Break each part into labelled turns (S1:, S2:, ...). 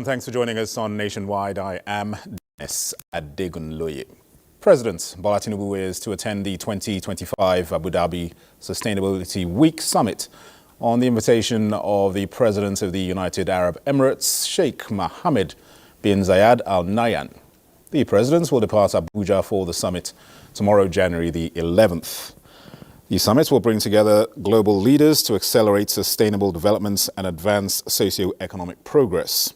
S1: Welcome. Thanks for joining us on Nationwide. I am Dennis Adegunloye. President Bola Tinubu is to attend the 2025 Abu Dhabi Sustainability Week Summit on the invitation of the President of the United Arab Emirates, Sheikh Mohammed bin Zayed Al Nahyan. The President will depart Abuja for the summit tomorrow, January the 11th. The summit will bring together global leaders to accelerate sustainable development and advance socio-economic progress.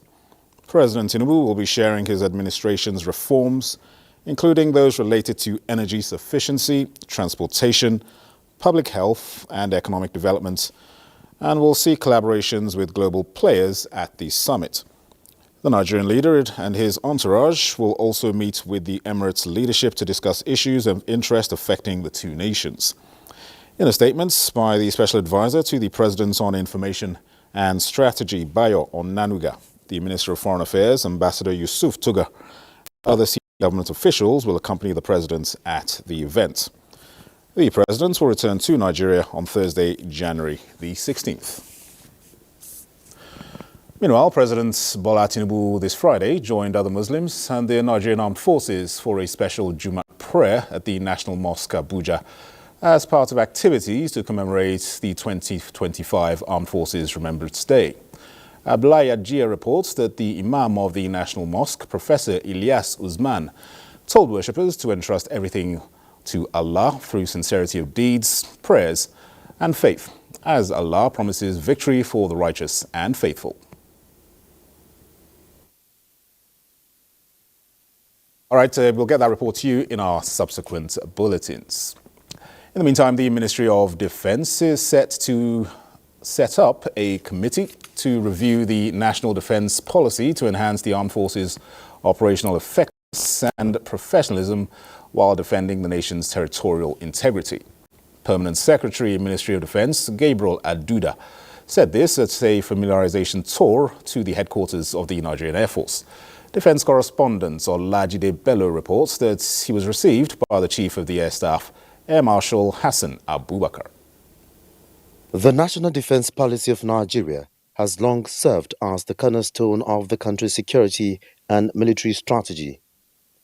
S1: President Tinubu will be sharing his administration's reforms, including those related to energy sufficiency, transportation, public health and economic development, and will seek collaborations with global players at the summit. The Nigerian leader and his entourage will also meet with the Emirates leadership to discuss issues of interest affecting the two nations. In a statement by the Special Advisor to the President on Information and Strategy, Bayo Onanuga, the Minister of Foreign Affairs, Ambassador Yusuf Tuga, and other senior government officials will accompany the President at the event. The President will return to Nigeria on Thursday, January the 16th. Meanwhile, President Bola Tinubu this Friday joined other Muslims and the Nigerian Armed Forces for a special Jummah prayer at the National Mosque, Abuja, as part of activities to commemorate the 2025 Armed Forces Remembrance Day. Abdullahi Ajia reports that the Imam of the National Mosque, Professor Ilyas Usman, told worshippers to entrust everything to Allah through sincerity of deeds, prayers and faith, as Allah promises victory for the righteous and faithful. All right, we'll get that report to you in our subsequent bulletins. In the meantime, the Ministry of Defense is set to set up a committee to review the national defense policy to enhance the armed forces' operational effectiveness and professionalism while defending the nation's territorial integrity. Permanent Secretary, Ministry of Defense, Gabriel Aduda, said this at a familiarization tour to the headquarters of the Nigerian Air Force. Defense correspondent Olajide Bello reports that he was received by the Chief of the Air Staff, Air Marshal Hassan Abubakar.
S2: The national defense policy of Nigeria has long served as the cornerstone of the country's security and military strategy.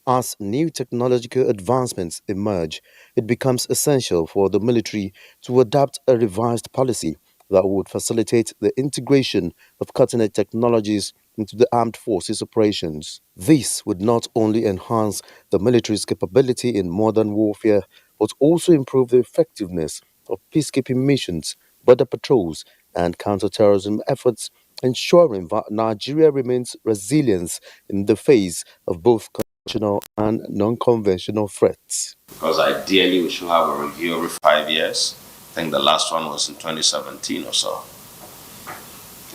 S2: As new technological advancements emerge, it becomes essential for the military to adopt a revised policy that would facilitate the integration of cutting-edge technologies into the armed forces operations. This would not only enhance the military's capability in modern warfare, but also improve the effectiveness of peacekeeping missions, border patrols, and counter-terrorism efforts, ensuring that Nigeria remains resilient in the face of both conventional and non-conventional threats.
S3: Because ideally we should have a review every 5 years. I think the last one was in 2017 or so.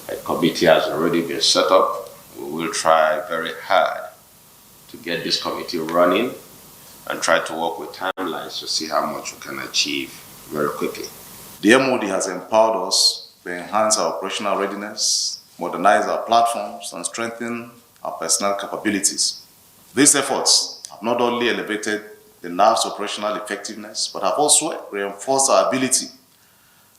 S3: A committee has already been set up. We will try very hard to get this committee running and try to work with timelines to see how much we can achieve very quickly.
S4: The MOD has empowered us to enhance our operational readiness, modernize our platforms, and strengthen our personnel capabilities. These efforts have not only elevated the NAV's operational effectiveness, but have also reinforced our ability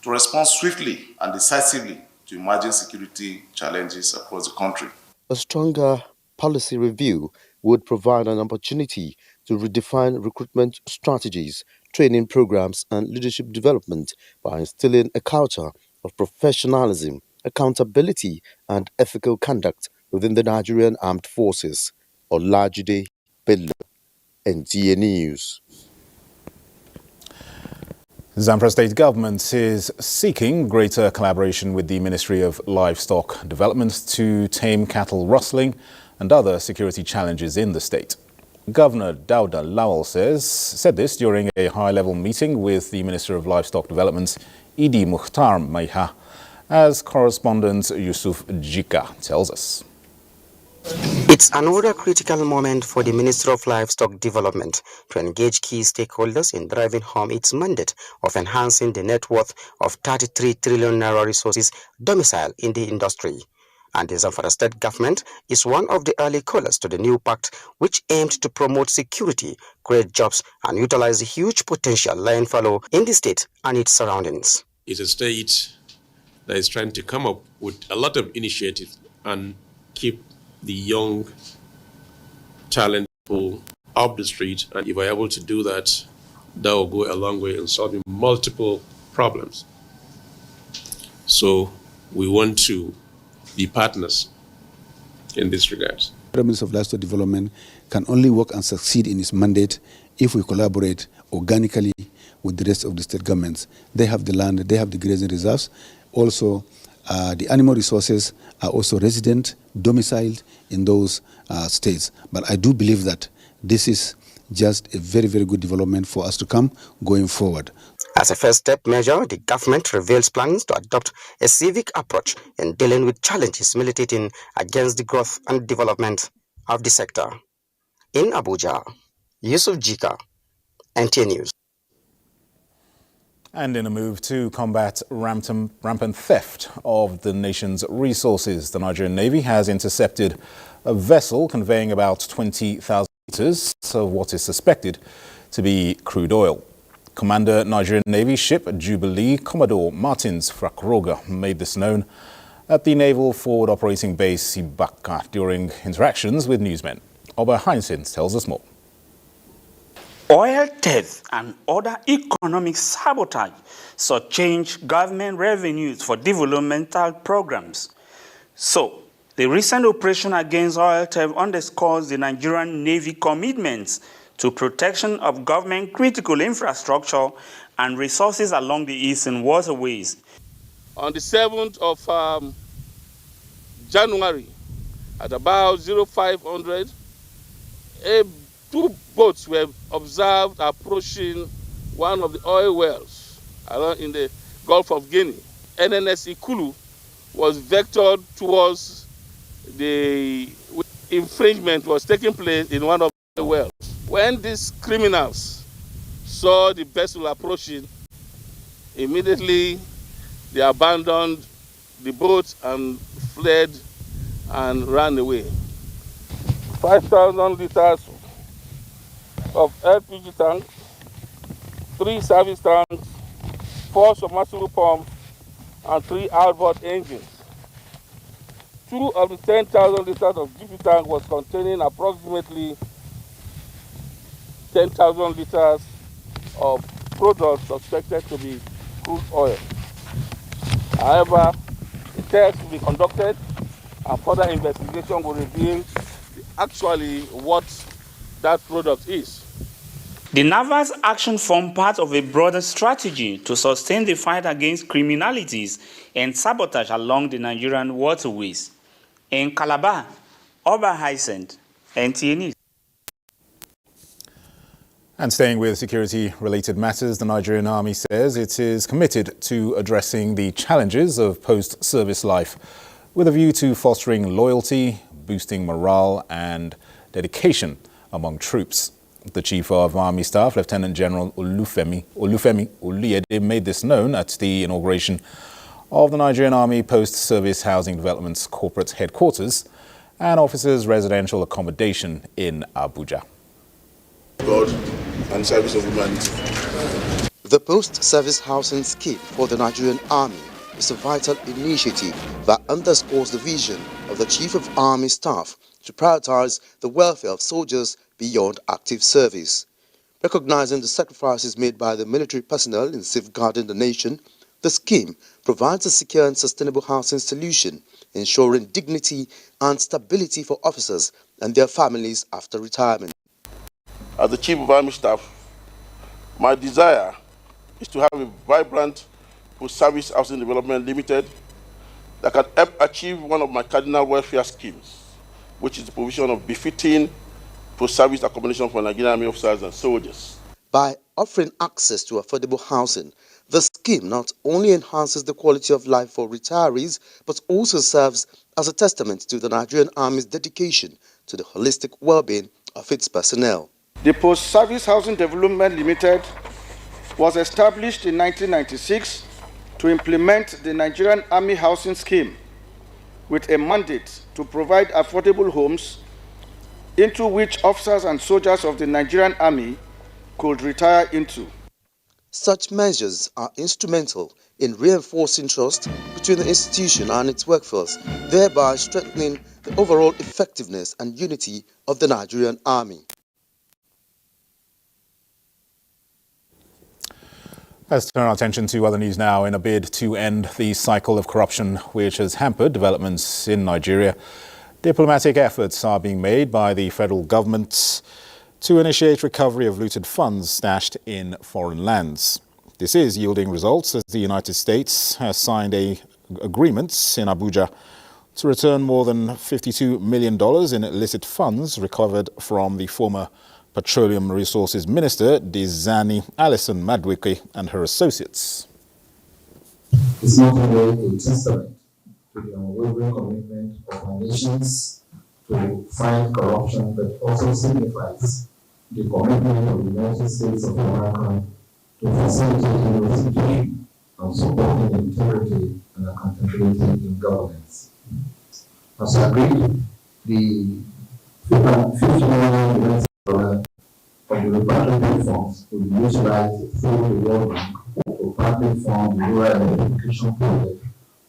S4: to respond swiftly and decisively to emerging security challenges across the country.
S2: A stronger policy review would provide an opportunity to redefine recruitment strategies, training programs, and leadership development by instilling a culture of professionalism, accountability, and ethical conduct within the Nigerian Armed Forces. Olajide Bello, NTA News.
S1: Zamfara State Government is seeking greater collaboration with the Ministry of Livestock Development to tame cattle rustling and other security challenges in the state. Governor Dauda Lawal said this during a high-level meeting with the Minister of Livestock Development, Idi Mukhtar Maiha, as correspondent Yusuf Jika tells us.
S5: It's another critical moment for the Ministry of Livestock Development to engage key stakeholders in driving home its mandate of enhancing the net worth of 33 trillion naira resources domiciled in the industry. And the Zamfara State government is one of the early callers to the new pact, which aimed to promote security, create jobs, and utilize the huge potential lying fallow in the state and its surroundings.
S6: It's a state that is trying to come up with a lot of initiatives and keep the young talent pool off the street. And if we're able to do that, that will go a long way in solving multiple problems. So we want to be partners in this regard.
S7: The Minister of Livestock Development can only work and succeed in its mandate if we collaborate organically with the rest of the state governments. They have the land, they have the grazing reserves. Also, the animal resources are also resident, domiciled in those states. But I do believe that this is just a very, very good development for us to come going forward.
S5: As a first step measure, the government reveals plans to adopt a civic approach in dealing with challenges militating against the growth and development of the sector. In Abuja, Yusuf Jika, NTA News.
S1: And in a move to combat rampant theft of the nation's resources, the Nigerian Navy has intercepted a vessel conveying about 20,000 litres of what is suspected to be crude oil. Commander Nigerian Navy ship Jubilee Commodore Martins Frakroga made this known at the Naval Forward Operating Base Ibaka during interactions with newsmen. Oba Heinzins tells us more.
S8: Oil theft and other economic sabotage change government revenues for developmental programs. So, the recent operation against oil theft underscores the Nigerian Navy commitments to protection of government critical infrastructure and resources along the eastern waterways.
S9: On the 7th of January, at about 0500, two boats were observed approaching one of the oil wells in the Gulf of Guinea. NNS Ikulu was vectored towards the infringement was taking place in one of the wells. When these criminals saw the vessel approaching, immediately they abandoned the boat and fled and ran away. 5,000 liters of LPG tanks, 3 service tanks, 4 submersible pumps, and 3 outboard engines. 2 of the 10,000 liters of GP tank was containing approximately 10,000 liters of products suspected to be crude oil. However, the test will be conducted and further investigation will reveal actually what that product is.
S8: The Naval's action formed part of a broader strategy to sustain the fight against criminalities and sabotage along the Nigerian waterways. In Calabar, Oba Hyacinth, NTA News.
S1: And staying with security-related matters, the Nigerian Army says it is committed to addressing the challenges of post-service life with a view to fostering loyalty, boosting morale and dedication among troops. The Chief of Army Staff, Lieutenant General Olufemi Oluyede, made this known at the inauguration of the Nigerian Army Post-Service Housing Development's corporate headquarters and officers' residential accommodation in Abuja.
S10: God and service of humanity.
S2: The post-service housing scheme for the Nigerian Army is a vital initiative that underscores the vision of the Chief of Army Staff to prioritize the welfare of soldiers beyond active service. Recognizing the sacrifices made by the military personnel in safeguarding the nation, the scheme provides a secure and sustainable housing solution, ensuring dignity and stability for officers and their families after retirement.
S10: As the Chief of Army Staff, my desire is to have a vibrant post-service housing development limited that can help achieve one of my cardinal welfare schemes, which is the provision of befitting post-service accommodation for Nigerian Army officers and soldiers.
S2: By offering access to affordable housing, the scheme not only enhances the quality of life for retirees, but also serves as a testament to the Nigerian Army's dedication to the holistic well-being of its personnel.
S11: The Post-Service Housing Development Limited was established in 1996 to implement the Nigerian Army Housing Scheme with a mandate to provide affordable homes into which officers and soldiers of the Nigerian Army could retire into.
S2: Such measures are instrumental in reinforcing trust between the institution and its workforce, thereby strengthening the overall effectiveness and unity of the Nigerian Army.
S1: Let's turn our attention to other news now. In a bid to end the cycle of corruption which has hampered developments in Nigeria, diplomatic efforts are being made by the federal government to initiate recovery of looted funds stashed in foreign lands. This is yielding results as the United States has signed agreements in Abuja to return more than $52 million in illicit funds recovered from the former Petroleum Resources Minister, Dizani Alison Madwike, and her associates.
S12: It's not only a testament to the unwavering commitment of our nations to fight corruption, but also signifies the commitment of the United States of America to facilitating investigation and supporting integrity and accountability in governance. As agreed, the $50 million of the repatriated funds will be utilized through the World Bank to partly fund the rural electrification project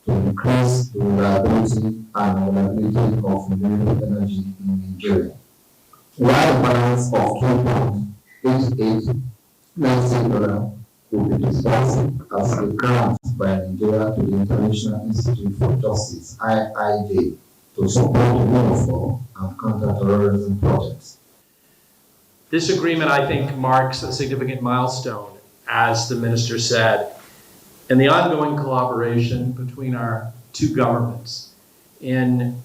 S12: to increase the reliability and availability of renewable energy in Nigeria. While a balance of $2.8896 will be disbursed as a grant by Nigeria to the International Institute for Justice, IIJ, to support the rule of law and counter-terrorism projects.
S13: This agreement, I think, marks a significant milestone, as the minister said, in the ongoing collaboration between our two governments in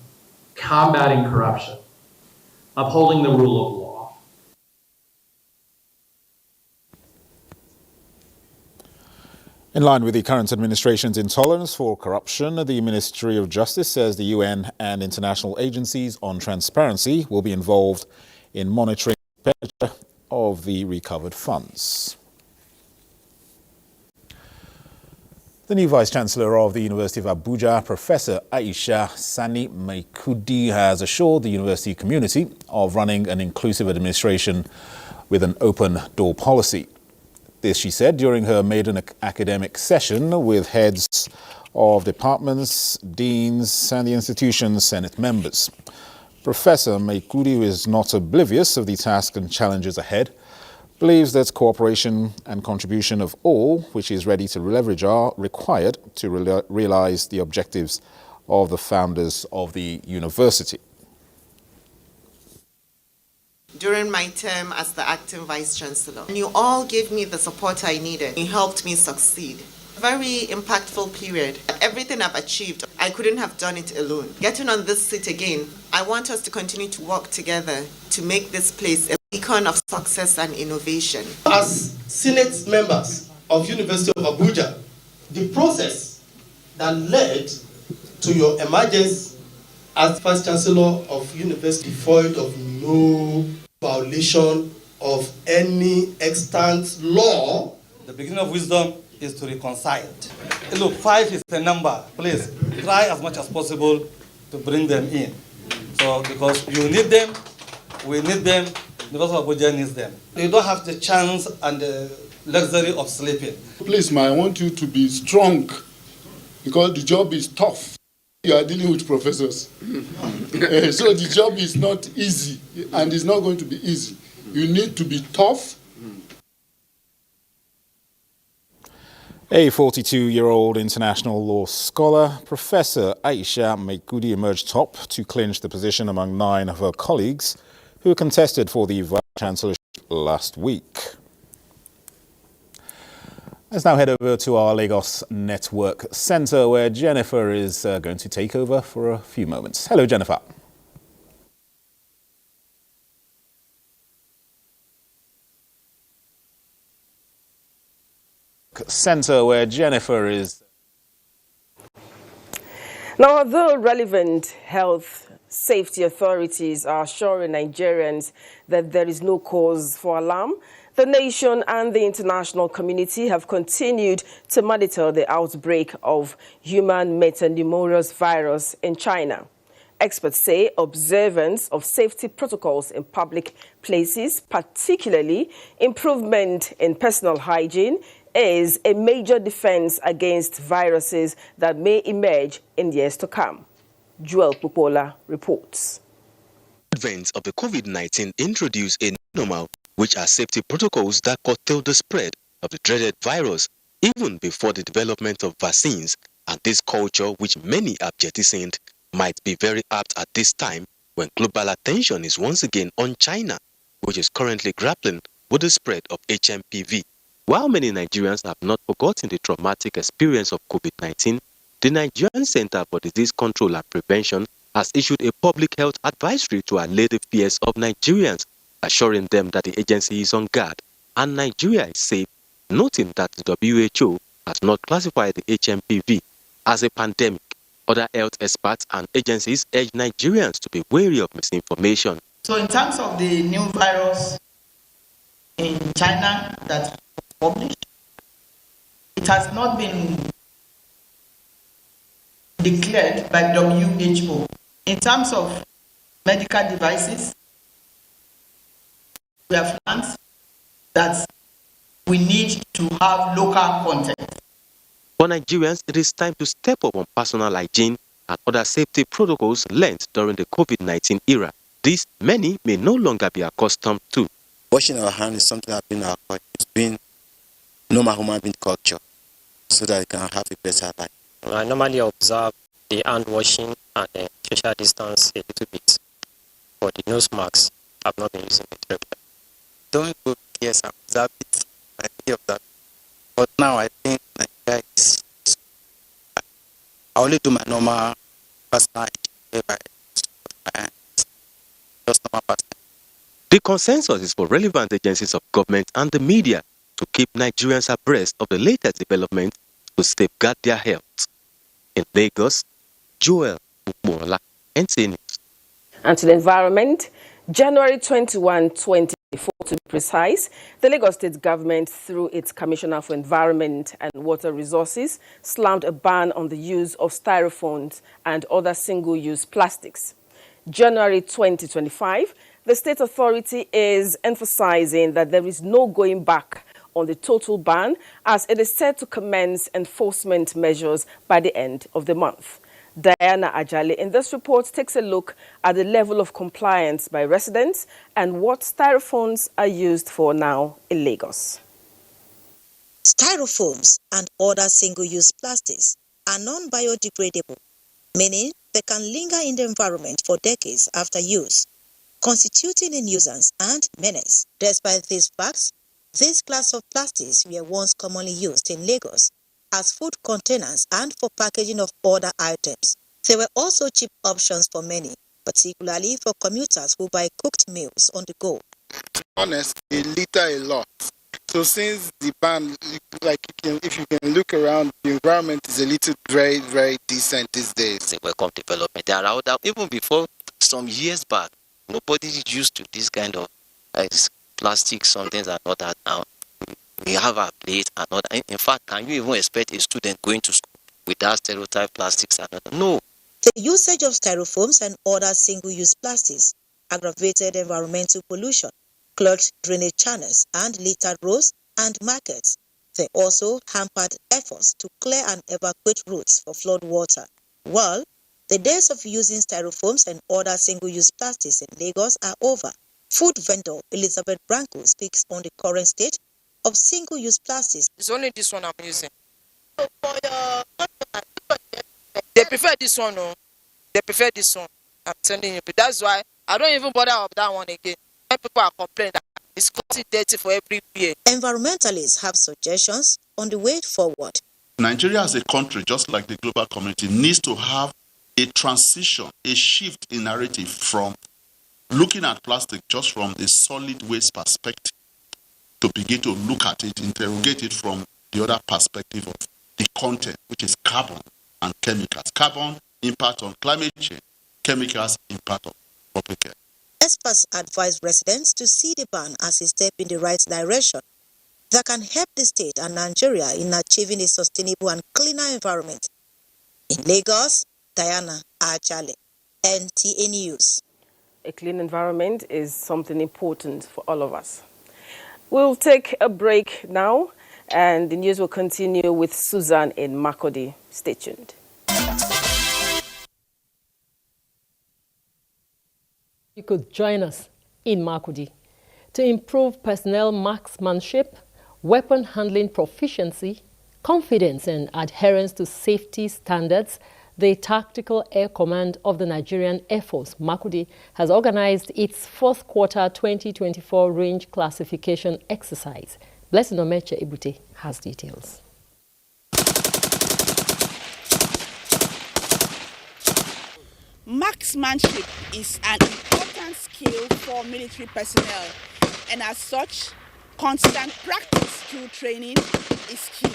S13: combating corruption, upholding the rule of law.
S1: In line with the current administration's intolerance for corruption, the Ministry of Justice says the UN and international agencies on transparency will be involved in monitoring the expenditure of the recovered funds. The new Vice-Chancellor of the University of Abuja, Professor Aisha Sani Maikudi, has assured the university community of running an inclusive administration with an open-door policy. This, she said, during her maiden academic session with heads of departments, deans, and the institution's Senate members. Professor Maikudi, who is not oblivious of the tasks and challenges ahead, believes that cooperation and contribution of all, which is ready to leverage, are required to realize the objectives of the founders of the university.
S14: During my term as the acting Vice-Chancellor, you all gave me the support I needed. You helped me succeed. Very impactful period. Everything I've achieved, I couldn't have done it alone. Getting on this seat again, I want us to continue to work together to make this place a beacon of success and innovation.
S15: As Senate members of University of Abuja, the process that led to your emergence as Vice-Chancellor of University void of no violation of any extant law.
S16: The beginning of wisdom is to reconcile. Look, 5 is the number. Please try as much as possible to bring them in. So, because you need them, we need them, the University of Abuja needs them. You don't have the chance and the luxury of sleeping.
S17: Please, I want you to be strong because the job is tough. You are dealing with professors. So the job is not easy and it's not going to be easy. You need to be tough.
S1: A 42-year-old international law scholar, Professor Aisha Maikudi, emerged top to clinch the position among 9 of her colleagues who contested for the Vice-Chancellorship last week. Let's now head over to our Lagos Network Centre, where Jennifer is going to take over for a few moments. Hello, Jennifer. Centre, where Jennifer is.
S18: Now, although relevant health safety authorities are assuring Nigerians that there is no cause for alarm, the nation and the international community have continued to monitor the outbreak of human metapneumovirus virus in China. Experts say observance of safety protocols in public places, particularly improvement in personal hygiene, is a major defense against viruses that may emerge in years to come. Joel Pupola reports.
S19: Advent of the COVID-19 introduced a normal, which are safety protocols that curtail the spread of the dreaded virus even before the development of vaccines, and this culture, which many have jettisoned, might be very apt at this time when global attention is once again on China, which is currently grappling with the spread of HMPV. While many Nigerians have not forgotten the traumatic experience of COVID-19, the Nigerian Center for Disease Control and Prevention has issued a public health advisory to allay the fears of Nigerians, assuring them that the agency is on guard and Nigeria is safe, noting that the WHO has not classified the HMPV as a pandemic. Other health experts and agencies urge Nigerians to be wary of misinformation.
S20: So in terms of the new virus in China that was published, it has not been declared by WHO. In terms of medical devices, we have learned that we need to have local content.
S19: For Nigerians, it is time to step up on personal hygiene and other safety protocols learned during the COVID-19 era. This many may no longer be accustomed to.
S21: Washing our hands is something that has been our culture. It's been normal human being culture so that we can have a better life.
S22: I normally observe the hand washing and social distance a little bit. For the nose masks, I've not been using it regularly.
S21: Don't go yes, I observe it. I think of that. But now I think Nigeria is. I only do my normal personal hygiene. Just normal personal.
S19: The consensus is for relevant agencies of government and the media to keep Nigerians abreast of the latest developments to safeguard their health. In Lagos, Joel Ukmola, NTA News.
S18: And to the environment, January 21, 2024 to be precise, the Lagos State government, through its Commissioner for Environment and Water Resources, slammed a ban on the use of styrofoams and other single-use plastics. January 2025, the state authority is emphasizing that there is no going back on the total ban, as it is set to commence enforcement measures by the end of the month. Diana Ajale in this report takes a look at the level of compliance by residents and what styrofoams are used for now in Lagos.
S23: Styrofoams and other single-use plastics are non-biodegradable, meaning they can linger in the environment for decades after use, constituting a nuisance and menace. Despite these facts, this class of plastics were once commonly used in Lagos as food containers and for packaging of other items. They were also cheap options for many, particularly for commuters who buy cooked meals on the go.
S24: To be honest, they litter a lot. So since the ban, if you can look around, the environment is a little very, very decent these days.
S22: It's a welcome development. They are out there. Even before some years back, nobody is used to this kind of plastic, some things are not that now. We have a plate and all that. In fact, can you even expect a student going to school without stereotype plastics and all that? No.
S23: The usage of styrofoams and other single-use plastics aggravated environmental pollution, clogged drainage channels, and littered roads and markets. They also hampered efforts to clear and evacuate routes for flood water. Well, the days of using styrofoams and other single-use plastics in Lagos are over. Food vendor Elizabeth Branco speaks on the current state of single-use plastics.
S25: It's only this one I'm using. So for your they prefer this one, no? They prefer this one. I'm telling you. But that's why I don't even bother with that one again. When people are complaining that it's costing dirty for everywhere.
S23: Environmentalists have suggestions on the way forward.
S4: Nigeria as a country, just like the global community, needs to have a transition, a shift in narrative from looking at plastic just from a solid waste perspective to begin to look at it, interrogate it from the other perspective of the content, which is carbon and chemicals. Carbon, impact on climate change, chemicals, impact on public health.
S23: Experts advise residents to see the ban as a step in the right direction that can help the state and Nigeria in achieving a sustainable and cleaner environment. In Lagos, Diana Ajale, NTA News.
S18: A clean environment is something important for all of us. We'll take a break now, And the news will continue with Susan in Makurdi. Stay tuned.
S3: You could join us in Makurdi to improve personnel marksmanship, weapon handling proficiency, confidence and adherence to safety standards. The Tactical Air Command of the Nigerian Air Force, Makurdi, has organized its fourth quarter 2024 range classification exercise. Blessing Omeche Ibute has details.
S5: Marksmanship is an important skill for military personnel, and as such, constant practice through training is key.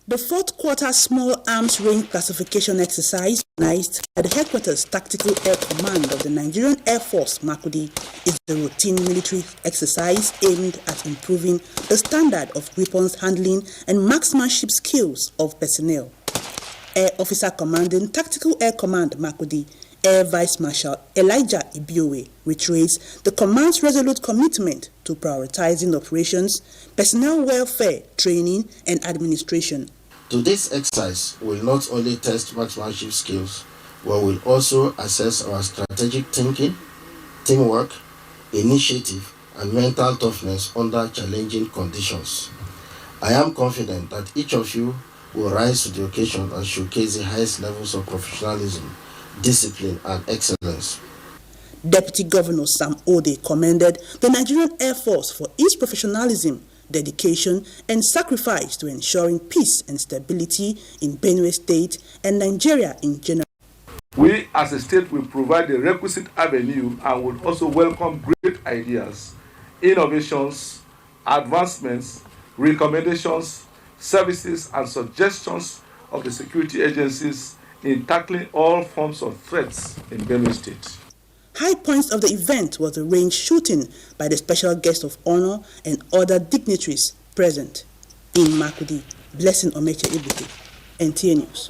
S5: The fourth quarter small arms range classification exercise organized at the Headquarters Tactical Air Command of the Nigerian Air Force, Makurdi, is a routine military exercise aimed at improving the standard of weapons handling and marksmanship skills of personnel. Air Officer Commanding Tactical Air Command, Makurdi, Air Vice Marshal Elijah Ibiowe, reiterates the command's resolute commitment to prioritizing operations, personnel welfare, training, and administration.
S6: Today's exercise will not only test marksmanship skills, but will also assess our strategic thinking, teamwork, initiative, and mental toughness under challenging conditions. I am confident that each of you will rise to the occasion and showcase the highest levels of professionalism, discipline, and excellence.
S5: Deputy Governor Sam Ode commended the Nigerian Air Force for its professionalism, dedication, and sacrifice to ensuring peace and stability in Benue State and Nigeria in general.
S7: We as a state will provide the requisite avenue and will also welcome great ideas, innovations, advancements, recommendations, services, and suggestions of the security agencies in tackling all forms of threats in Benue State.
S5: High points of the event was the range shooting by the special guest of honor and other dignitaries present. In Makurdi, Blessing Omeche Ibute, NTA News.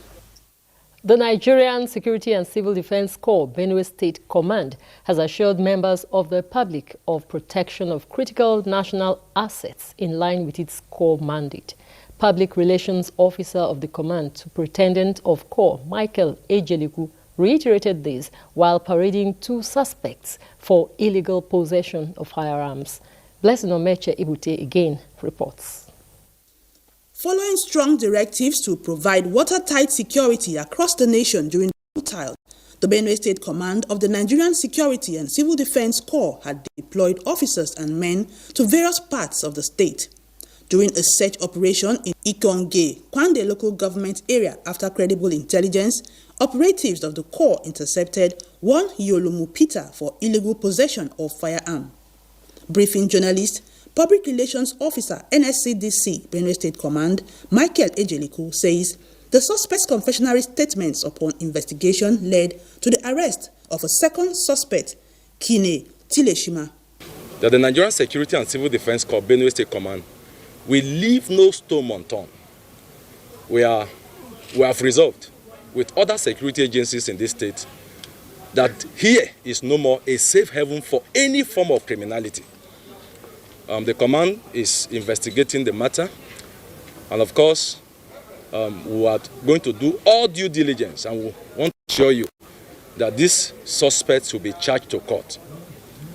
S3: The Nigerian Security and Civil Defense Corps, Benue State Command, has assured members of the public of protection of critical national assets in line with its core mandate. Public Relations Officer of the Command, Superintendent of Corps, Michael Ejeliku, reiterated this while parading 2 suspects for illegal possession of firearms. Blessing Omeche Ibute again reports.
S5: Following strong directives to provide watertight security across the nation during the trial, the Benue State Command of the Nigerian Security and Civil Defense Corps had deployed officers and men to various parts of the state. During a search operation in Ikonge, Kwande local government area, after credible intelligence, operatives of the Corps intercepted 1 Yolumu Peter for illegal possession of firearm. Briefing journalist, Public Relations Officer, NSCDC, Benue State Command, Michael Ejeliku, says the suspect's confessionary statements upon investigation led to the arrest of a second suspect, Kine Tileshima.
S9: That the Nigerian Security and Civil Defense Corps, Benue State Command, we leave no stone unturned. We have resolved with other security agencies in this state that here is no more a safe haven for any form of criminality. The command is investigating the matter, and of course, we are going to do all due diligence, and we want to assure you that these suspects will be charged to court,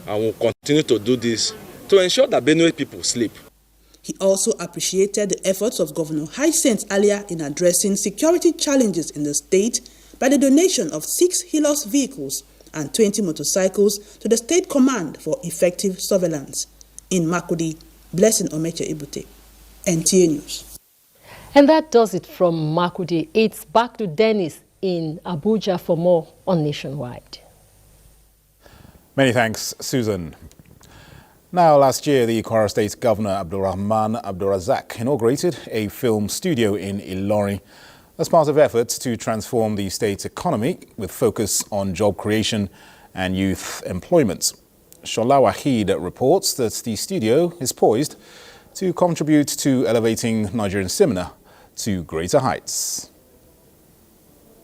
S9: and we'll continue to do this to ensure that Benue people sleep.
S5: He also appreciated the efforts of Governor Hyacinth earlier in addressing security challenges in the state by the donation of 6 Hilux vehicles and 20 motorcycles to the State Command for effective surveillance. In Makurdi, Blessing Omeche Ibute, NTA News.
S3: And that does it from Makurdi. It's back to Dennis in Abuja for more on Nationwide.
S1: Many thanks, Susan. Now, last year, the Kwara State Governor Abdulrahman Abdulrazak inaugurated a film studio in Ilorin as part of efforts to transform the state's economy with focus on job creation and youth employment. Shola Wahid reports that the studio is poised to contribute to elevating Nigerian cinema to greater heights.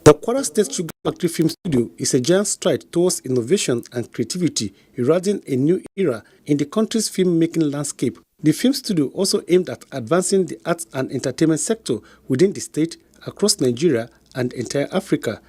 S26: The Kwara State Sugar Factory Film Studio is a giant stride towards innovation and creativity, heralding a new era in the country's film-making landscape. The film studio also aimed at advancing the arts and entertainment sector within the state, across Nigeria and entire Africa.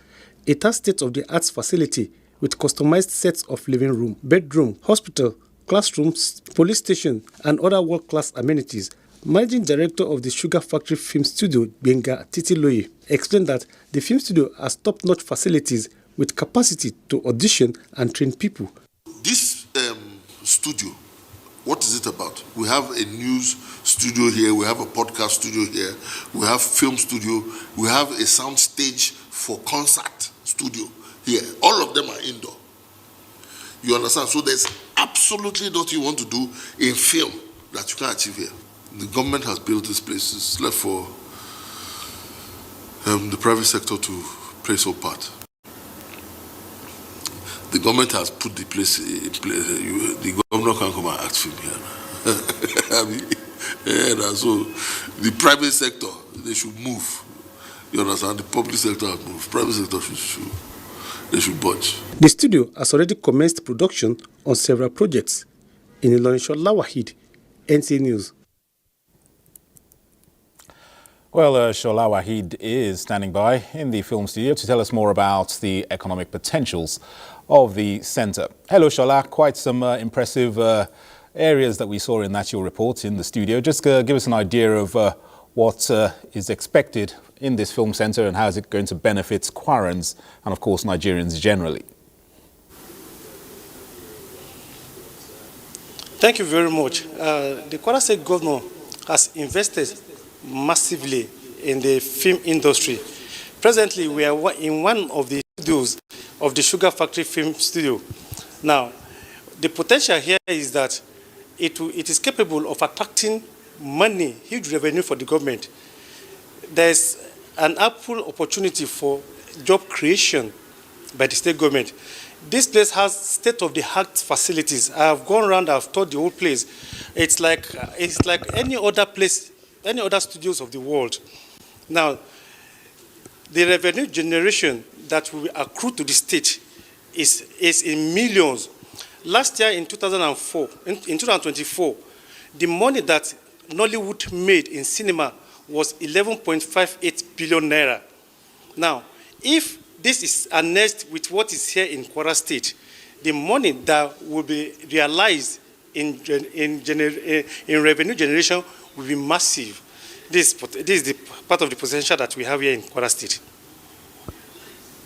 S26: It has state-of-the-art facility with customized sets of living room, bedroom, hospital, classrooms, police station, and other world-class amenities. Managing Director of the Sugar Factory Film Studio, Benga Titiloye, explained that the film studio has top-notch facilities with capacity to audition and train people.
S2: This studio, what is it about? We have a news studio here, we have a podcast studio here, we have film studio, we have a sound stage for concert studio here. All of them are indoor. You understand? So there's absolutely nothing you want to do in film that you can't achieve here. The government has built this place. It's left for the private sector to play so part. The government has put the place in place. The governor can come and act film here. I mean, so the private sector, they should move. You understand? The public sector has moved. Private sector should budge.
S26: The studio has already commenced production on several projects. In Ilorin Shola Wahid, NTA News.
S1: Well, Shola Wahid is standing by in the film studio to tell us more about the economic potentials of the centre. Hello, Shola. Quite some impressive areas that we saw in that your report in the studio. Just give us an idea of what is expected in this film centre and how is it going to benefit Kwarans and, of course, Nigerians generally.
S16: Thank you very much. The Kwara State Governor has invested massively in the film industry. Presently, we are in one of the studios of the Sugar Factory Film Studio. Now, the potential here is that it is capable of attracting money, huge revenue for the government. There's an ample opportunity for job creation by the state government. This place has state-of-the-art facilities. I have gone around, I've toured the whole place. It's like any other place, any other studios of the world. Now, the revenue generation that will accrue to the state is in millions. Last year in 2024, the money that Nollywood made in cinema was 11.58 billion naira. Now, if this is annexed with what is here in Kwara State, the money that will be realized in revenue generation will be massive. This is the part of the potential that we have here in Kwara State.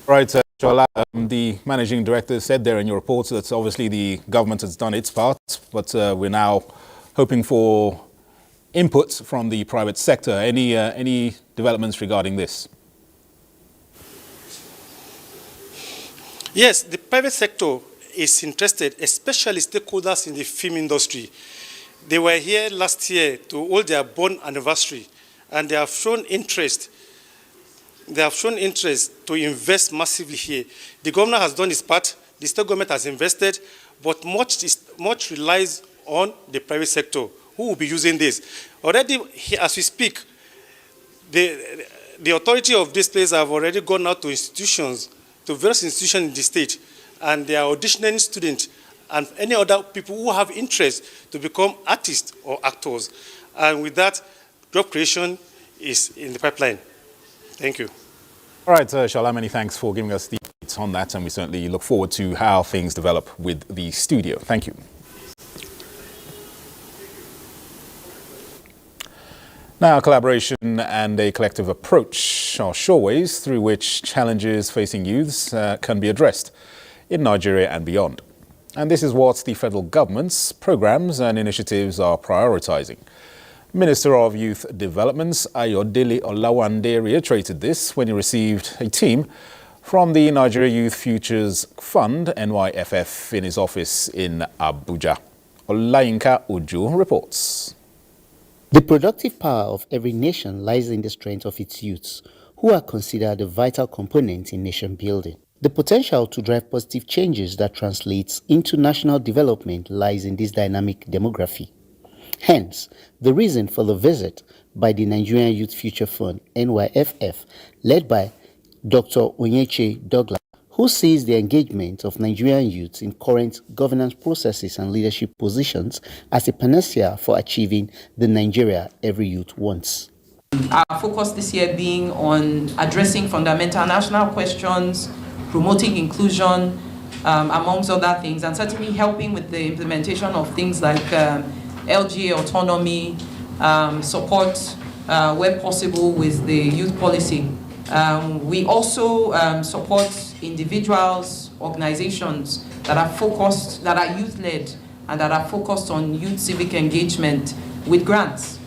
S1: Right, Shola, the managing director said there in your report that obviously the government has done its part, but we're now hoping for input from the private sector. Any developments regarding this?
S16: Yes, the private sector is interested, especially stakeholders in the film industry. They were here last year to hold their born anniversary, and they have shown interest. They have shown interest to invest massively here. The governor has done his part. The state government has invested, but much relies on the private sector, who will be using this. Already, as we speak, the authority of this place have already gone out to institutions, to various institutions in the state, and they are auditioning students and any other people who have interest to become artists or actors. And with that, job creation is in the pipeline. Thank you.
S1: All right, Shola, many thanks for giving us the updates on that, and we certainly look forward to how things develop with the studio. Thank you. Now, collaboration and a collective approach are sure ways through which challenges facing youths can be addressed in Nigeria and beyond. And this is what the federal government's programs and initiatives are prioritizing. Minister of Youth Development Ayodele Olawande reiterated this when he received a team from the Nigeria Youth Futures Fund, NYFF, in his office in Abuja. Olayinka Uju reports.
S8: The productive power of every nation lies in the strength of its youths, who are considered a vital component in nation building. The potential to drive positive changes that translates into national development lies in this dynamic demography. Hence, the reason for the visit by the Nigerian Youth Future Fund, NYFF, led by Dr. Onyeche Douglas, who sees the engagement of Nigerian youths in current governance processes and leadership positions as a panacea for achieving the Nigeria every youth wants.
S10: Our focus this year being on addressing fundamental national questions, promoting inclusion, amongst other things, and certainly helping with the implementation of things like LGA autonomy, support where possible with the youth policy. We also support individuals, organizations that are focused, that are youth-led, and that are focused on youth civic engagement with grants.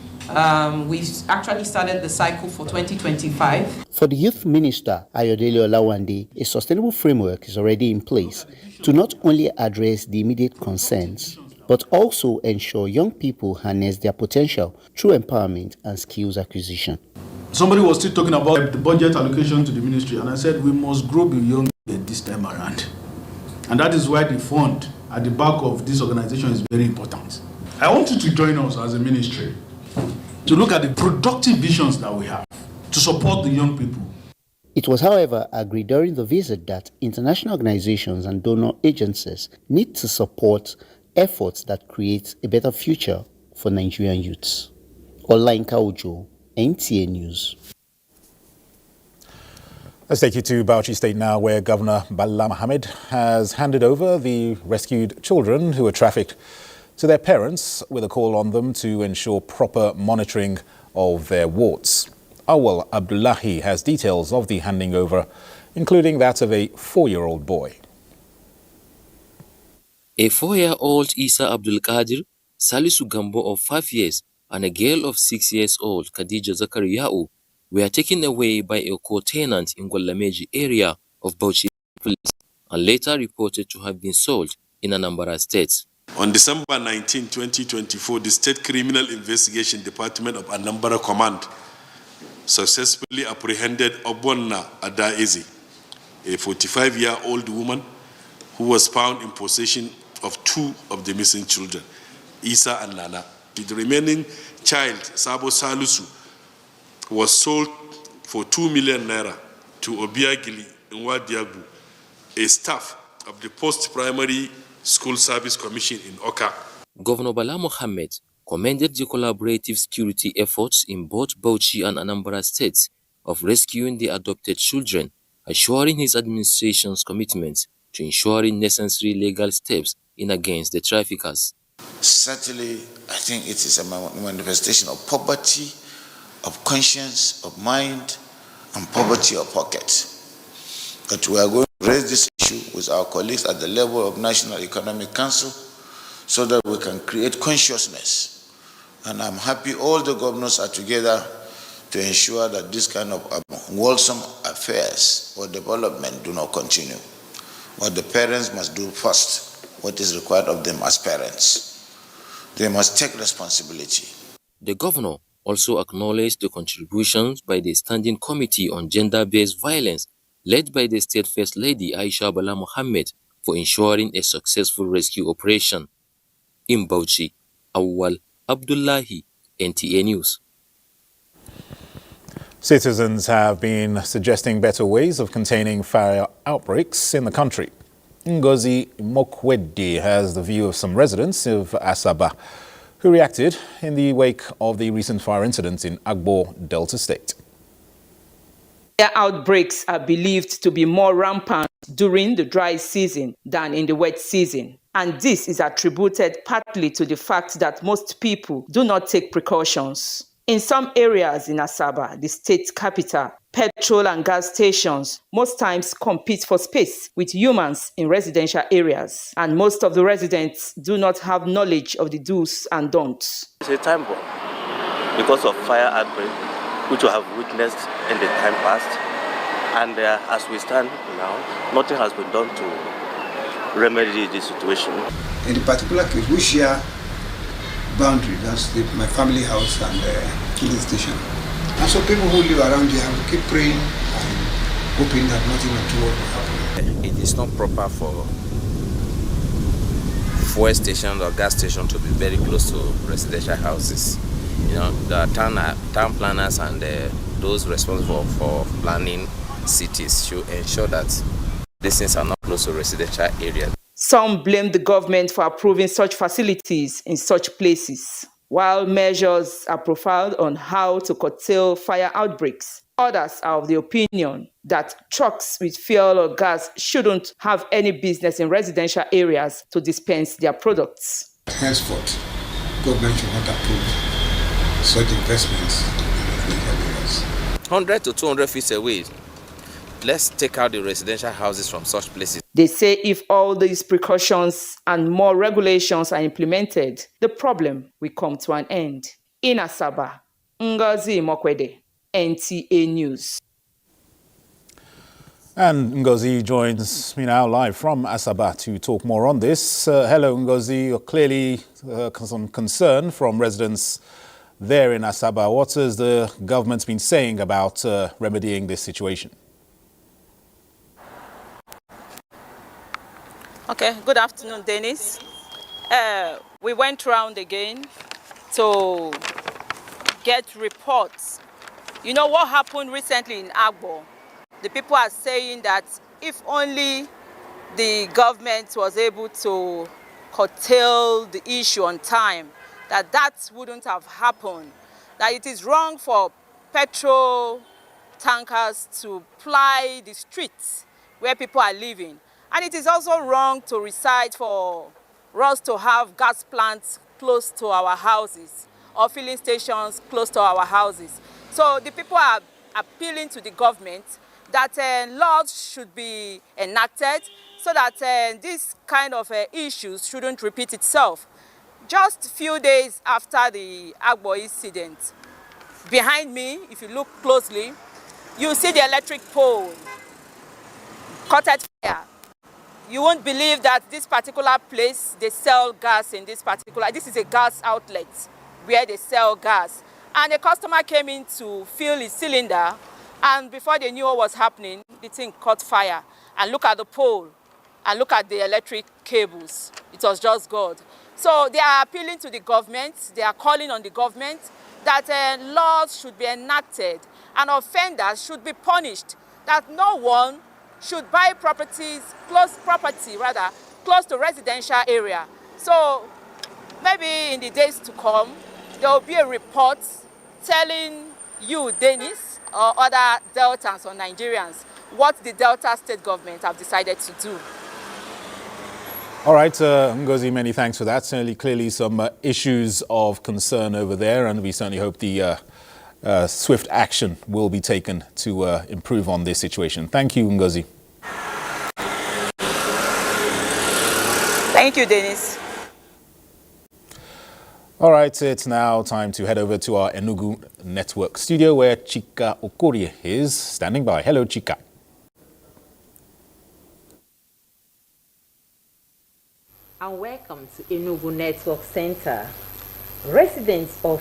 S10: We've actually started the cycle for 2025.
S8: For the Youth Minister, Ayodele Olawande, a sustainable framework is already in place to not only address the immediate concerns, but also ensure young people harness their potential through empowerment and skills acquisition.
S11: Somebody was still talking about the budget allocation to the ministry, and I said we must grow beyond this time around. And that is why the fund at the back of this organization is very important. I want you to join us as a ministry to look at the productive visions that we have to support the young people.
S8: It was, however, agreed during the visit that international organizations and donor agencies need to support efforts that create a better future for Nigerian youths. Olainka Ojo, NTA News.
S1: Let's take you to Bauchi State now, where Governor Bala Mohammed has handed over the rescued children who were trafficked to their parents with a call on them to ensure proper monitoring of their wards. Awal Abdullahi has details of the handing over, including that of a 4-year-old boy.
S12: A 4-year-old Isa Abdul Qadir, Salisu Gambo of 5 years, and a girl of 6 years old, Khadija Zakariyau, were taken away by a co-tenant in Gwalameji area of Bauchi Police and later reported to have been sold in Anambra State.
S13: On December 19, 2024, the State Criminal Investigation Department of Anambra Command successfully apprehended Obonna Adaizi, a 45-year-old woman who was found in possession of 2 of the missing children, Isa and Nana. The remaining child, Sabo Salusu, was sold for 2 million naira to Obiagili Nwadiagu, a staff of the Post-Primary School Service Commission in Oka.
S12: Governor Bala Mohammed commended the collaborative security efforts in both Bauchi and Anambra states of rescuing the adopted children, assuring his administration's commitment to ensuring necessary legal steps in against the traffickers.
S14: Certainly, I think it is a manifestation of poverty, of conscience, of mind, and poverty of pocket. That we are going to raise this issue with our colleagues at the level of National Economic Council so that we can create consciousness. And I'm happy all the governors are together to ensure that this kind of unwholesome affairs or development do not continue. What the parents must do first, what is required of them as parents. They must take responsibility.
S12: The governor also acknowledged the contributions by the Standing Committee on Gender-Based Violence led by the State First Lady Aisha Bala Mohammed for ensuring a successful rescue operation. In Bauchi, Awal Abdullahi, NTA News.
S1: Citizens have been suggesting better ways of containing fire outbreaks in the country. Ngozi Mokwedi has the view of some residents of Asaba who reacted in the wake of the recent fire incident in Agbo, Delta State.
S15: Fire outbreaks are believed to be more rampant during the dry season than in the wet season. And this is attributed partly to the fact that most people do not take precautions. In some areas in Asaba, the state capital, petrol and gas stations most times compete for space with humans in residential areas. And most of the residents do not have knowledge of the do's and don'ts.
S27: It's a time bomb because of fire outbreak, which we have witnessed in the time past. And as we stand now, nothing has been done to remedy the situation.
S28: In the particular case, we share boundary, that's my family house and filling station. And so people who live around here have to keep praying and hoping that nothing untoward will happen.
S29: It is not proper for fuel stations or gas stations to be very close to residential houses. You know, the town planners and those responsible for planning cities should ensure that These things are not close to residential areas.
S15: Some blame the government for approving such facilities in such places, while measures are profiled on how to curtail fire outbreaks. Others are of the opinion that trucks with fuel or gas shouldn't have any business in residential areas to dispense their products.
S28: Henceforth, government should not approve such investments in areas.
S29: 100 to 200 feet away, let's take out the residential houses from such places.
S15: They say if all these precautions and more regulations are implemented, the problem will come to an end. In Asaba, Ngozi Mokwede, NTA News.
S1: And Ngozi joins me now live from Asaba to talk more on this. Hello, Ngozi. Clearly some concern from residents there in Asaba. What has the government been saying about remedying this situation?
S4: Okay, good afternoon, Dennis. We went round again to get reports. You know what happened recently in Agbo? The people are saying that if only the government was able to curtail the issue on time, that wouldn't have happened. That it is wrong for petrol tankers to ply the streets where people are living. And it is also wrong to recite for us to have gas plants close to our houses or filling stations close to our houses. So the people are appealing to the government that laws should be enacted so that this kind of issues shouldn't repeat itself. Just a few days after the Agbo incident, behind me, if you look closely, you see the electric pole caught fire. You won't believe that this particular place, they sell gas in this is a gas outlet where they sell gas. And a customer came in to fill his cylinder, and before they knew what was happening, the thing caught fire. And look at the pole, and look at the electric cables. It was just God. So they are appealing to the government, they are calling on the government that laws should be enacted and offenders should be punished, that no one should buy close to residential area. So maybe in the days to come, there will be a report telling you, Dennis, or other Deltans or Nigerians, what the Delta state government have decided to do.
S1: All right, Ngozi, many thanks for that. Certainly, clearly some issues of concern over there, and we certainly hope the swift action will be taken to improve on this situation. Thank you, Ngozi.
S4: Thank you, Dennis.
S1: All right, it's now time to head over to our Enugu Network studio where Chika Okorie is standing by. Hello, Chika.
S17: And welcome to Enugu Network Center. Residents of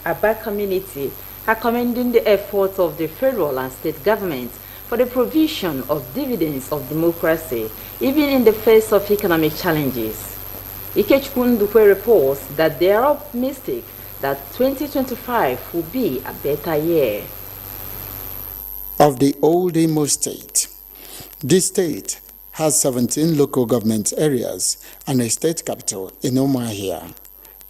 S17: Aba community are commending the efforts of the federal and state government for the provision of dividends of democracy, even in the face of economic challenges. Ikechukwu Ndukwe reports that they are optimistic that 2025 will be a better year.
S19: Of the old Imo state, this state has 17 local government areas and a state capital in Umuahia.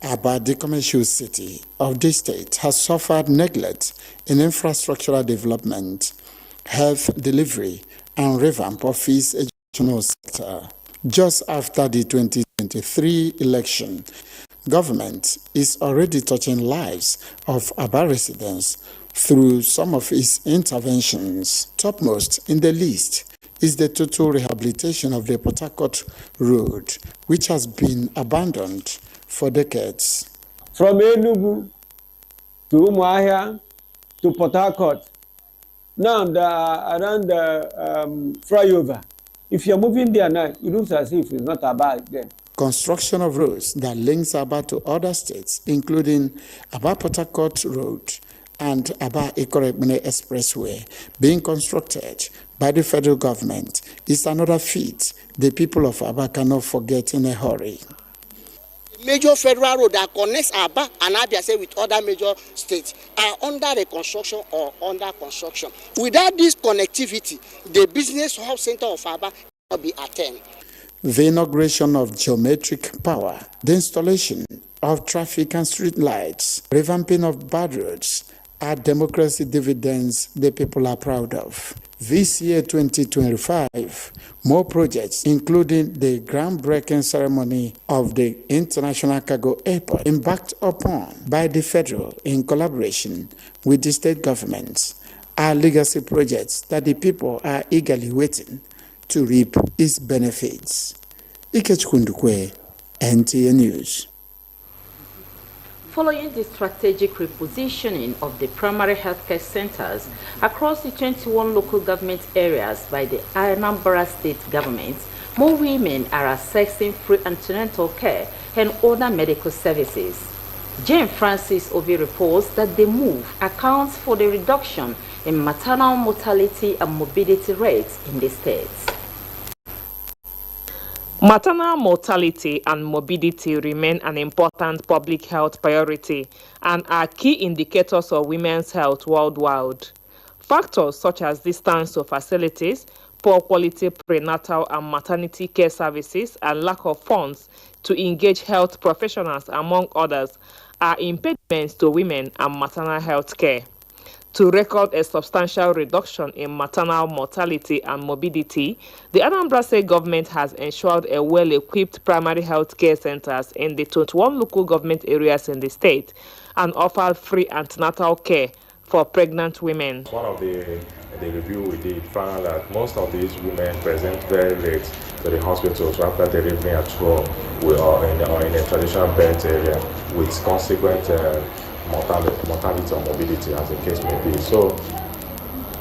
S19: Aba, the commercial city of this state, has suffered neglect in infrastructural development, health delivery, and revamp of its educational sector. Just after the 2023 election, government is already touching lives of Aba residents through some of its interventions. Topmost in the list is the total rehabilitation of the Port Harcourt Road, which has been abandoned for decades.
S20: From Enugu to Umuahia to Port Harcourt, now around the flyover, if you're moving there now, it looks as if it's not Aba then.
S19: Construction of roads that links Aba to other states, including Aba Port Harcourt Road and Aba Ikorebene Expressway, being constructed by the federal government, is another feat the people of Aba cannot forget in a hurry.
S21: Major federal road that connects Aba and Abia State with other major states are under reconstruction or under construction. Without this connectivity, the business hub center of Aba be attained.
S19: The inauguration of geometric power, the installation of traffic and street lights, revamping of bad roads are democracy dividends the people are proud of. This year, 2025, more projects, including the groundbreaking ceremony of the International Cargo Airport, embarked upon by the federal in collaboration with the state governments, are legacy projects that the people are eagerly waiting to reap its benefits. Ikechukundukwe, NTA News.
S17: Following the strategic repositioning of the primary healthcare centers across the 21 local government areas by the Anambra State government, more women are accessing free antenatal care and other medical services. Jane Francis Obi reports that the move accounts for the reduction in maternal mortality and morbidity rates in the states.
S5: Maternal mortality and morbidity remain an important public health priority and are key indicators of women's health worldwide. Factors such as distance to facilities, poor quality prenatal and maternity care services, and lack of funds to engage health professionals, among others, are impediments to women and maternal health care. To record a substantial reduction in maternal mortality and morbidity, the Anambra State government has ensured a well-equipped primary health care centers in the 21 local government areas in the state and offered free antenatal care for pregnant women.
S6: One of the review we did found that most of these women present very late to the hospitals after delivering at home or in a traditional birth area with consequent mortality or morbidity, as the case may be. So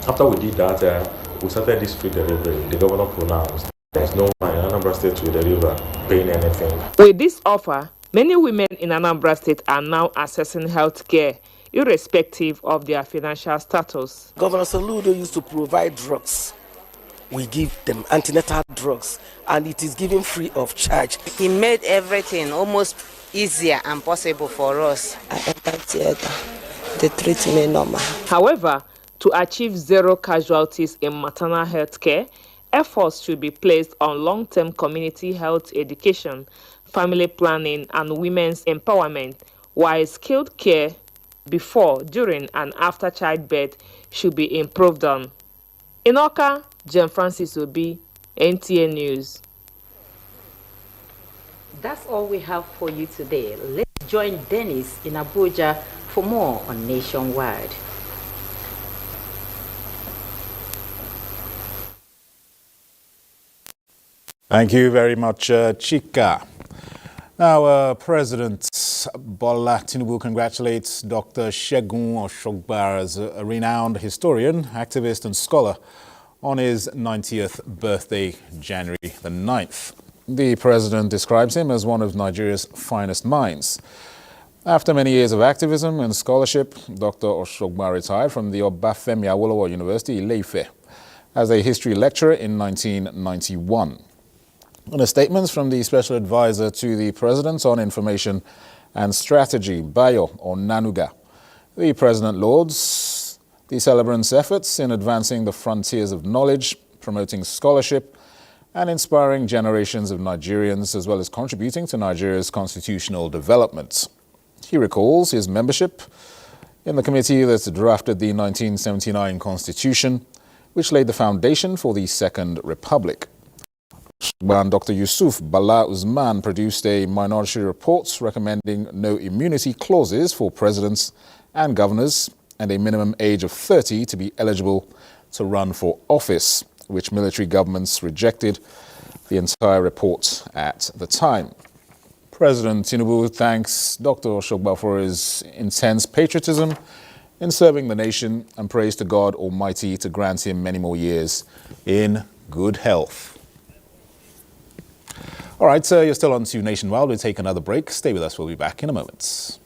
S6: after we did that, we started this free delivery. The governor pronounced there's no one in Anambra State to deliver paying anything.
S5: With this offer, many women in Anambra State are now accessing health care irrespective of their financial status.
S7: Governor Soludo used to provide drugs. We give them antenatal drugs, and it is given free of charge.
S9: He made everything almost easier and possible for us.
S7: I entered theater. They treat me normal.
S5: However, to achieve zero casualties in maternal health care, efforts should be placed on long-term community health education, family planning, and women's empowerment, while skilled care before, during, and after childbirth should be improved on. In Oka, Jane Francis Obi, NTA News.
S17: That's all we have for you today. Let's join Dennis in Abuja for more on Nationwide.
S1: Thank you very much, Chika. Now, President Bola Tinubu congratulates Dr. Segun Oshogbar as a renowned historian, activist and scholar on his 90th birthday, January the 9th. The president describes him as one of Nigeria's finest minds. After many years of activism and scholarship, Dr. Oshogbar retired from the Obafemi Awolowo University, Ile-Ife, as a history lecturer in 1991. In a statement from the Special Advisor to the President on Information and Strategy, Bayo Onanuga, the President lauds the celebrant's efforts in advancing the frontiers of knowledge, promoting scholarship, and inspiring generations of Nigerians, as well as contributing to Nigeria's constitutional development. He recalls his membership in the committee that drafted the 1979 Constitution, which laid the foundation for the Second Republic. When Dr. Yusuf Bala Usman produced a minority report recommending no immunity clauses for presidents and governors and a minimum age of 30 to be eligible to run for office, which military governments rejected the entire report at the time. President Tinubu thanks Dr. Oshogbar for his intense patriotism in serving the nation and prays to God Almighty to grant him many more years in good health. All right, you're still on to Nationwide. We'll take another break. Stay with us. We'll be back in a moment.